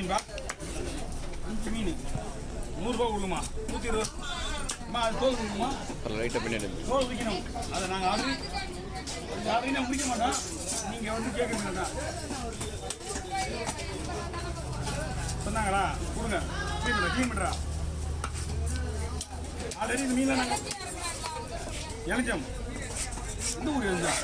மீன்பா 5 மீன் 100 ரூபா கொடுக்குமா 120 அம்மா அது தோல் கொடுக்குமா லைட்டாக பின்னாடி தோல் விற்கணும் அதை நாங்கள் ஆல்ரெடி நான் முடிக்க மாட்டோம் நீங்கள் வந்து கேட்குறீங்க தான் சொன்னாங்களா கொடுங்க க்ளீன் பண்ணுறா ஆல்ரெடி இந்த மீனில் நாங்கள் இளைஞ்சோம் எந்த ஊர் இருந்தா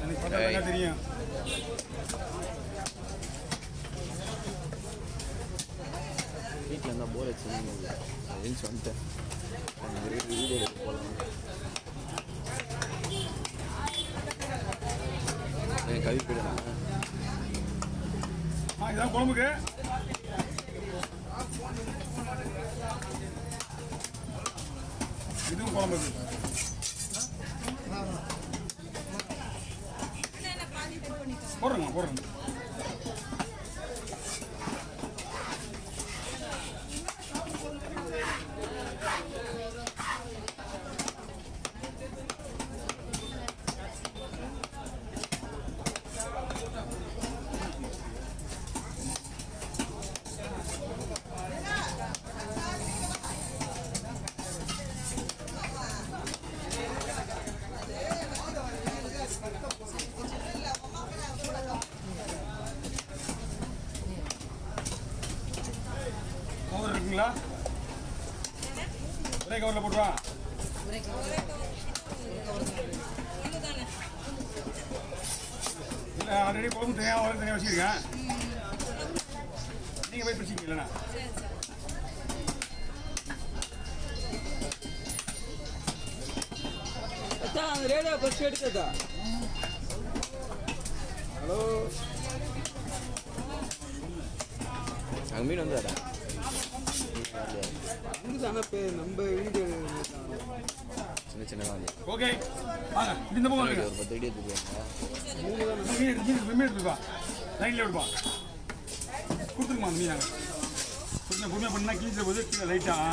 எனக்கு பார்த்தா தெரியும் வீட்டில் இருந்தால் போர் வச்சு எழுந்து வந்துட்டேன் வீடியோ எடுத்து போகலாம் கவி போயிடலாம் இதான் குழம்புக்கு இதுவும் குழம்புக்கு போடுறேங்க கவர் இருக்குங்களா ஒரே கவரில் போட்டுவா இல்லை ஆல்ரெடி குழம்பு தனியாக உரம் தனியாக வச்சுருக்கேன் நீங்கள் போய் பிடிச்சிங்க இல்லைண்ணா அந்த ரேடியோ பஸ் எடுத்ததா ஹலோ அங்கே மீன் வந்தாடா இதுதானே பேர் நம்ம வீடியோ சின்ன சின்னதாக வந்து ஓகே வாங்க இந்த பக்கம் ஒரு 10 அடி எடுத்துக்குவாங்க மீன் எடுத்துப்பா லைனில் எடுப்பா கொடுத்துருக்குமா அந்த மீன் நாங்கள் கொஞ்சம் பொறுமையாக பண்ணால் கீழே போது கீழே லைட்டாக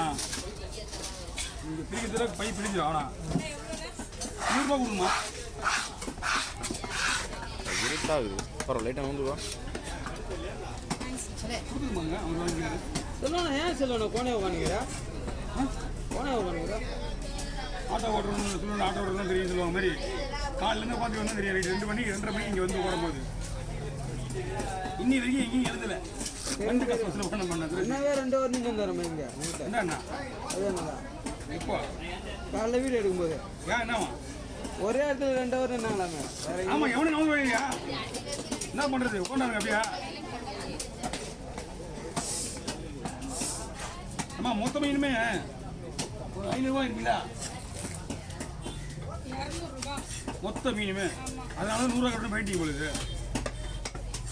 நீங்கள் பிரிக்கிறதுல பை பிரிஞ்சிடும் ஆனால் 100 ரூபா கொடுக்குமா இருட்டாகுது பரவாயில்ல லைட்டாக வந்துடுவா கொடுத்துருமாங்க அவங்க வாங்கிக்கிறாரு சொல்லணும் ஏன் சொல்லணும் கோணையை உட்காந்துக்கிறா கோணையை உட்காந்துக்கிறா ஆட்டோ ஓட்டுறோம்னு சொல்லணும் ஆட்டோ ஓட்டுறதுலாம் தெரியும் சொல்லுவாங்க மாதிரி காலிலேருந்து பார்த்து வந்தால் தெரியும் 2 மணிக்கு 2:30 மணிக்கு இங்கே வந்து ஓடும்போது இன்னி வரைக்கும் எங்கேயும் எழுதலை ரெண்டு கஷ்டம் பண்ண பண்ணது என்னவே 2 ஹவர் நீங்கள் வந்துடுறோம் இங்கே என்னண்ணா அது என்னதான் இப்போ காலைல வீடு எடுக்கும்போது ஏன் என்னவா ஒரே இடத்துல 2 ஹவர் என்னங்களாமே ஆமாம் எவனும் நம்ப வழியா என்ன பண்ணுறது உட்காண்டாங்க அப்படியா அம்மா மொத்த மீனுமே ஒரு 500 ரூபா இருக்குங்களா மொத்த மீனுமே அதனால 100 ரூபா கட்டணும் பெயிண்டிங் போகுது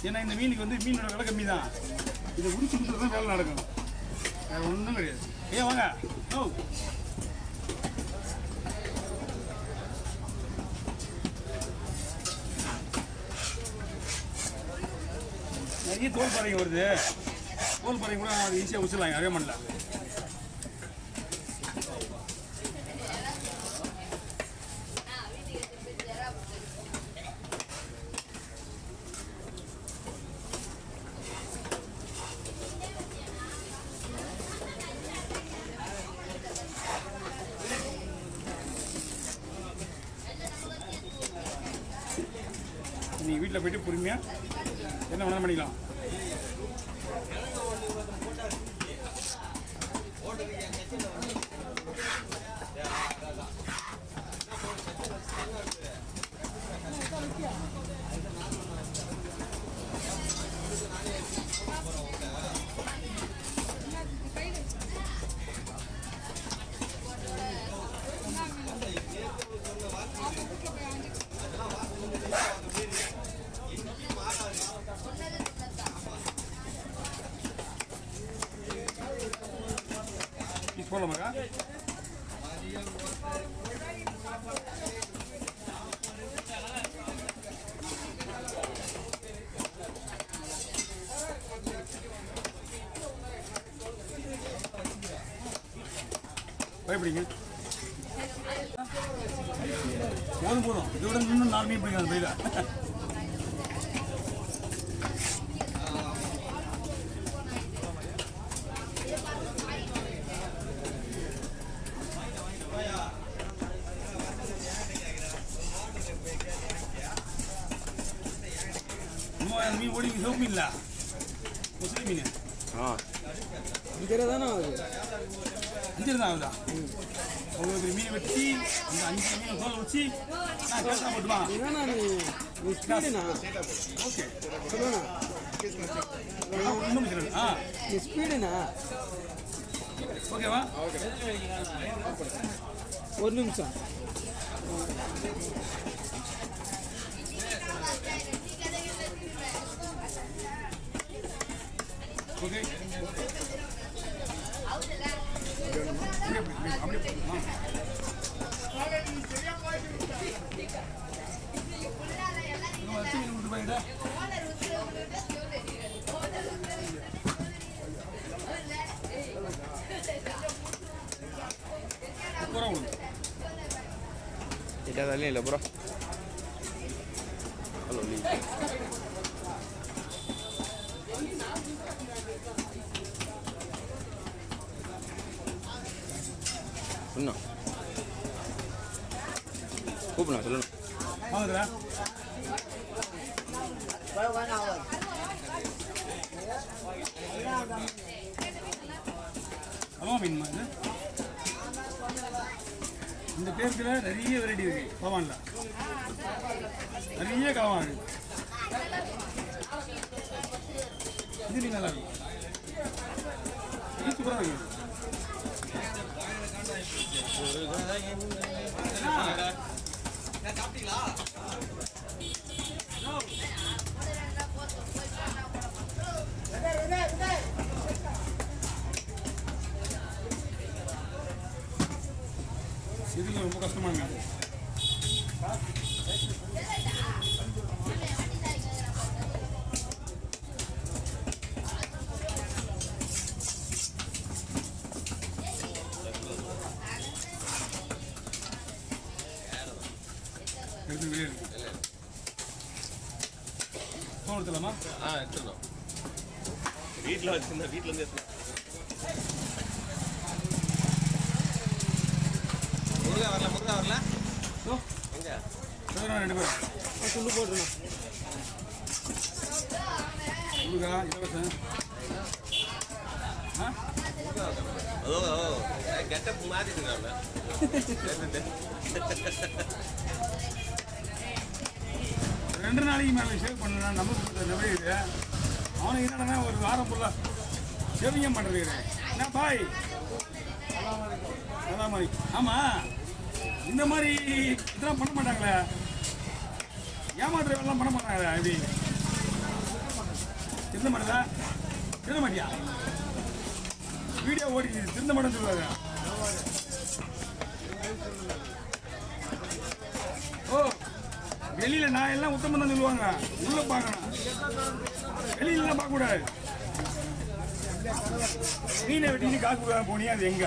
ஏன்னா இந்த மீனுக்கு வந்து மீனோட விலை கம்மி தான் இதை உரிச்சு கொடுத்துட்டு தான் வேலை நடக்கும் வேறு ஒன்றும் கிடையாது ஏன் வாங்க ஓ நிறைய தோல் பாறைங்க வருது தோல் பாறைங்க கூட அது ஈஸியாக உச்சிடலாம் அதே பண்ணல நீங்கள் வீட்டில் போய்ட்டு பொறுமையாக என்ன வேணாலும் பண்ணிக்கலாம் போகலாமாக்கா பயப்படிங்க போதும் போதும். இதை விட இன்னும் 4 மீன் பிடிக்கும் அந்த பையில. மீன் ஓடி சிவப்பு மீன் இல்லை, முஸ்லீம் மீன். ஆ 5 ரூபா தானே ஆகுது. 5 தான் ஆகுதா? உங்களுக்கு மீன் வெட்டி அந்த 5 மீன் தோல் வச்சு நான் கேஷாக போட்டுமா? என்னண்ணா நீ ஸ்பீடுண்ணா. ஓகே சொல்லுண்ணா. இன்னும் சொல்லுங்க. ஆ நீ ஸ்பீடுண்ணா. ஓகேவா? ஒரு நிமிஷம். ஓகே அப்படியே வச்சு மீன் கொடுத்து போயிட்டா Tidak ada lah bro. Halo li. Sunnah. Kubna sunnah. வாங்குறா அம்மா மீன்மா இது. இந்த பேருக்குல நிறைய வெரைட்டி இருக்கு கலவான்ல, நிறைய கலவான் இருக்கு. இது மீன் நல்லா இருக்கு, இது சூப்பராக இருக்கு. இதுல ரொம்ப கஷ்டமாங்க. எடுத்து வெளியே ஃபோன் எடுத்துலாமா? எடுத்துடலாம். வீட்டில் வச்சுருந்தா வீட்டிலேருந்து எடுத்துலாம். முருகா வரல எங்க 2 பேரும் துண்டு போட்டுருண்ணா. முருகா இலவசம். அதோ கெட்டப் மாற்றிட்டுருக்காங்க. 2 நாளைக்கு மேலே ஷேவ் பண்ணா நமக்கு நம்பிடுது. அவனுக்கு என்னன்னா ஒரு வாரம் ஃபுல்லாக ஷேவிங்கும் பண்ணுறது. என்ன பாய் அதான் மாதிரி. ஆமாம், இந்த மாதிரி இதெல்லாம் பண்ண மாட்டாங்களே, ஏமாத்துற வேலைலாம் பண்ண மாட்டாங்களே. இப்படி திருந்த மாட்டதா? திருந்த மாட்டியா? வீடியோ ஓடி திருந்த மாட்டேன்னு சொல்லுவாங்க. ஓ, வெளியில நான் எல்லாம் உத்தமம் தான் சொல்லுவாங்க, உள்ள பார்க்கணும், வெளியிலாம் பார்க்கக்கூடாது. மீனை வெட்டிட்டு காக்கு போனியா? அது எங்க